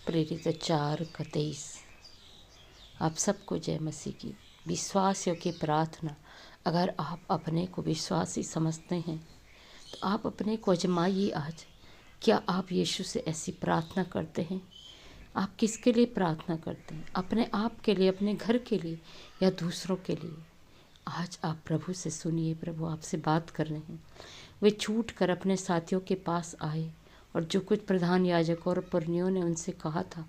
प्रेरित 4:23। आप सबको जय मसीह की। विश्वासियों की प्रार्थना। अगर आप अपने को विश्वासी समझते हैं तो आप अपने को आजमाइए आज। क्या आप यीशु से ऐसी प्रार्थना करते हैं? आप किसके लिए प्रार्थना करते हैं? अपने आप के लिए, अपने घर के लिए या दूसरों के लिए? आज आप प्रभु से सुनिए, प्रभु आपसे बात कर रहे हैं। वे छूट कर अपने साथियों के पास आए और जो कुछ प्रधान याजकों और पुरनियों ने उनसे कहा था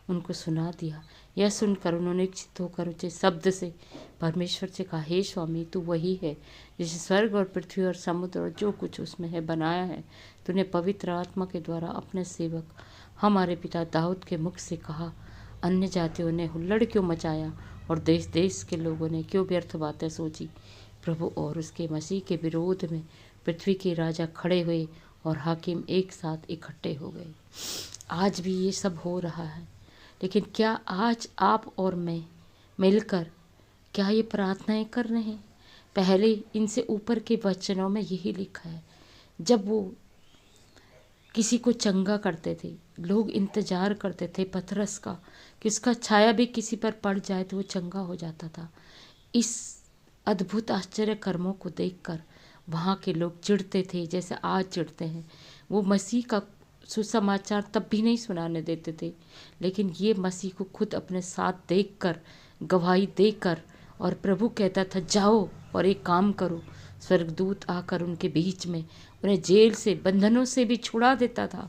उनको सुना दिया। यह सुनकर उन्होंने चित्त होकर ऊंचे शब्द से परमेश्वर से कहा, हे स्वामी, तू वही है जिसे स्वर्ग और पृथ्वी और समुद्र और जो कुछ उसमें है बनाया है। तूने पवित्र आत्मा के द्वारा अपने सेवक हमारे पिता दाऊद के मुख से कहा, अन्य जातियों ने हुल्लड़ क्यों मचाया और देश देश के लोगों ने क्यों व्यर्थ बातें सोची। प्रभु और उसके मसीह के विरोध में पृथ्वी के राजा खड़े हुए और हाकिम एक साथ इकट्ठे हो गए। आज भी ये सब हो रहा है, लेकिन क्या आज आप और मैं मिलकर क्या ये प्रार्थनाएं कर रहे हैं? पहले इनसे ऊपर के वचनों में यही लिखा है, जब वो किसी को चंगा करते थे, लोग इंतजार करते थे पतरस का कि उसका छाया भी किसी पर पड़ जाए तो वो चंगा हो जाता था। इस अद्भुत आश्चर्य कर्मों को देखकर वहाँ के लोग चिढ़ते थे जैसे आज चिढ़ते हैं। वो मसीह का सुसमाचार तब भी नहीं सुनाने देते थे, लेकिन ये मसीह को खुद अपने साथ देखकर, गवाही देकर, और प्रभु कहता था जाओ और एक काम करो। स्वर्गदूत आकर उनके बीच में उन्हें जेल से, बंधनों से भी छुड़ा देता था।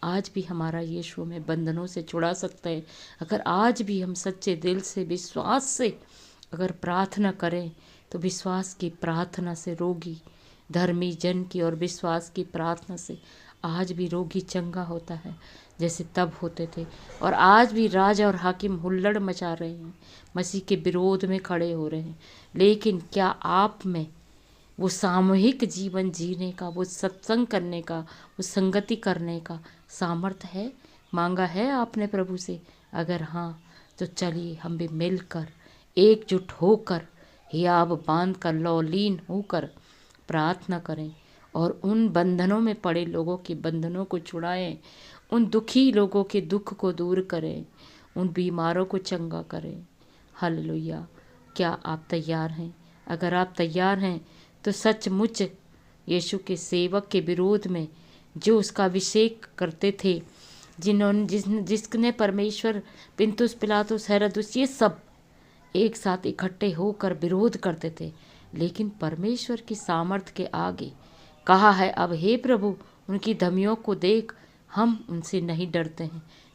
आज भी हमारा यीशु हमें बंधनों से छुड़ा सकता है। अगर आज भी हम सच्चे दिल से, विश्वास से अगर प्रार्थना करें तो विश्वास की प्रार्थना से रोगी, धर्मी जन की और विश्वास की प्रार्थना से आज भी रोगी चंगा होता है जैसे तब होते थे। और आज भी राजा और हाकिम हुल्लड़ मचा रहे हैं, मसीह के विरोध में खड़े हो रहे हैं। लेकिन क्या आप में वो सामूहिक जीवन जीने का, वो सत्संग करने का, वो संगति करने का सामर्थ्य है? मांगा है आपने प्रभु से? अगर हाँ तो चलिए हम भी मिलकर एकजुट होकर, हियाब बांध कर, लौलीन होकर प्रार्थना करें और उन बंधनों में पड़े लोगों के बंधनों को छुड़ाएं, उन दुखी लोगों के दुख को दूर करें, उन बीमारों को चंगा करें। हालेलुया। क्या आप तैयार हैं? अगर आप तैयार हैं तो सचमुच यीशु के सेवक के विरोध में जो उसका अभिषेक करते थे, जिसने परमेश्वर, पिन्तुस, पिलातुस, हेरोदुस, ये सब एक साथ इकट्ठे होकर विरोध करते थे, लेकिन परमेश्वर की सामर्थ्य के आगे कहा है, अब हे प्रभु उनकी धमियों को देख, हम उनसे नहीं डरते हैं।